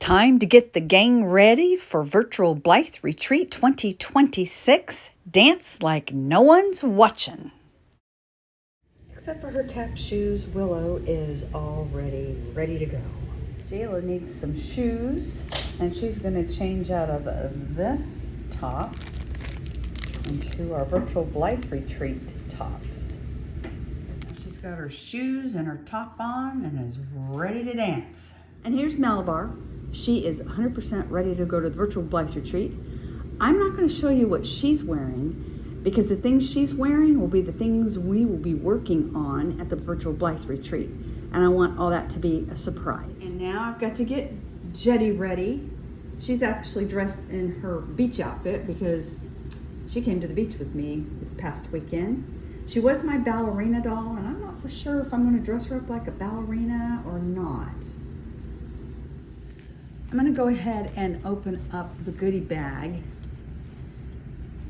Time to get the gang ready for Virtual Blythe Retreat 2026. Dance like no one's watching. Except for her tap shoes, Willow is already ready to go. Jayla needs some shoes, and she's going to change out of this top into our Virtual Blythe Retreat tops. She's got her shoes and her top on and is ready to dance. And here's Malabar. She is 100% ready to go to the Virtual Blythe Retreat. I'm not going to show you what she's wearing because the things she's wearing will be the things we will be working on at the Virtual Blythe Retreat. And I want all that to be a surprise. And now I've got to get Jetty ready. She's actually dressed in her beach outfit because she came to the beach with me this past weekend. She was my ballerina doll, and I'm not for sure if I'm going to dress her up like a ballerina or not. I'm going to go ahead and open up the goodie bag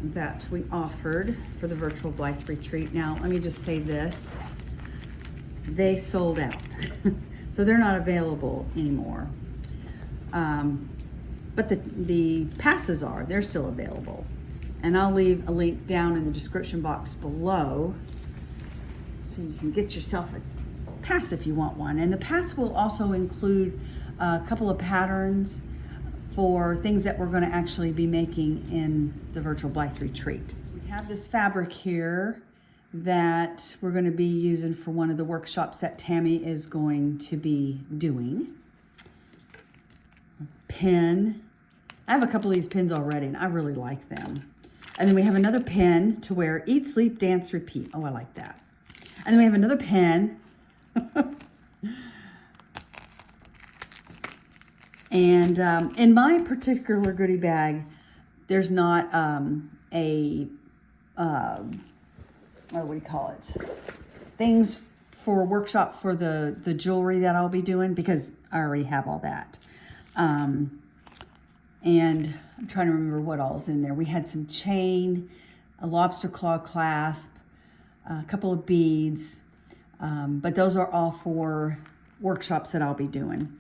that we offered for the Virtual Blythe Retreat. Now, let me just say this. They sold out. So they're not available anymore. But the passes are. They're still available. And I'll leave a link down in the description box below so you can get yourself a pass if you want one. And the pass will also include a couple of patterns for things that we're going to actually be making in the Virtual Blythe Retreat. We have this fabric here that we're going to be using for one of the workshops that Tammy is going to be doing. Pin. I have a couple of these pins already and I really like them. And then we have another pin to wear, eat, sleep, dance, repeat. Oh, I like that. And then we have another pin. And in my particular goodie bag, there's not what do you call it? Things for a workshop for the jewelry that I'll be doing because I already have all that. And I'm trying to remember what all's in there. We had some chain, a lobster claw clasp, a couple of beads, but those are all for workshops that I'll be doing.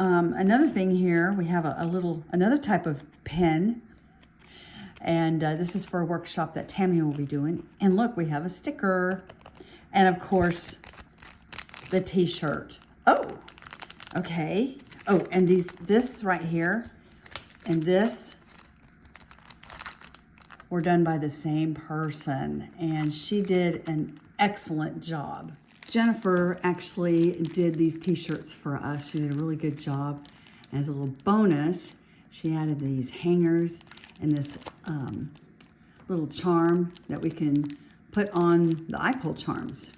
Another thing here, we have another type of pen, and this is for a workshop that Tammy will be doing. And look, we have a sticker, and of course, the t-shirt. Oh, okay. Oh, and this right here, and this were done by the same person, and she did an excellent job. Jennifer actually did these t-shirts for us. She did a really good job. And as a little bonus, she added these hangers and this little charm that we can put on the eye pull charms.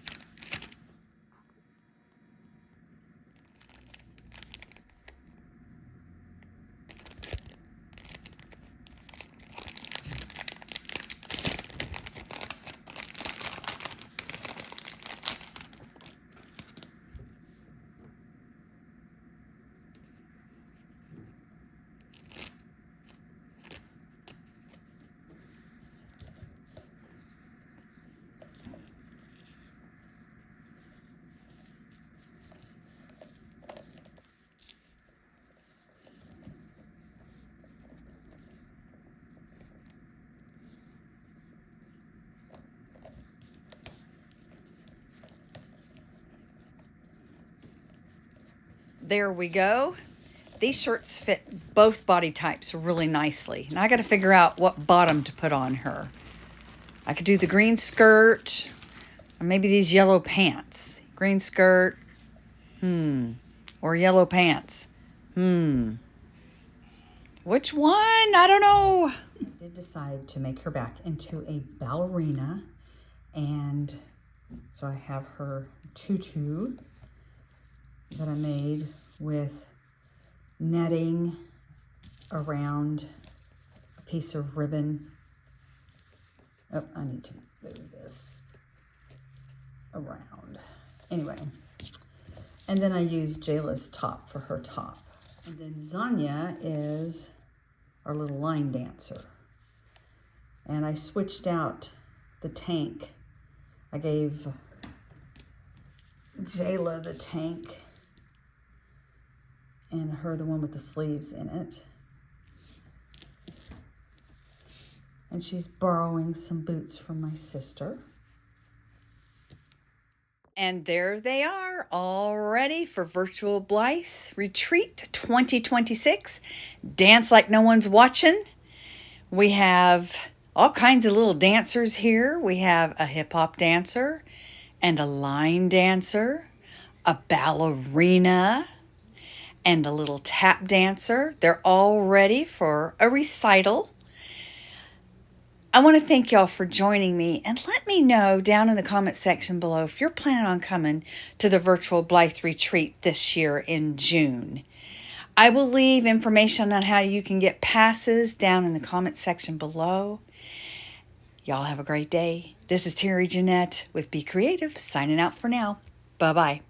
There we go. These shirts fit both body types really nicely. Now I got to figure out what bottom to put on her. I could do the green skirt, or maybe these yellow pants. Green skirt, or yellow pants. Which one? I don't know. I did decide to make her back into a ballerina, and so I have her tutu that I made with netting around a piece of ribbon. Oh, I need to move this around. Anyway, and then I used Jayla's top for her top. And then Zanya is our little line dancer. And I switched out the tank. I gave Jayla the tank and her the one with the sleeves in it. And she's borrowing some boots from my sister. And there they are, all ready for Virtual Blythe Retreat 2026. Dance like no one's watching. We have all kinds of little dancers here. We have a hip-hop dancer and a line dancer, a ballerina, and a little tap dancer. They're all ready for a recital. I want to thank y'all for joining me, and let me know down in the comment section below if you're planning on coming to the Virtual Blythe Retreat this year in June. I will leave information on how you can get passes down in the comment section below. Y'all have a great day. This is Terry Jeanette with Be Creative, signing out for now. Bye-bye.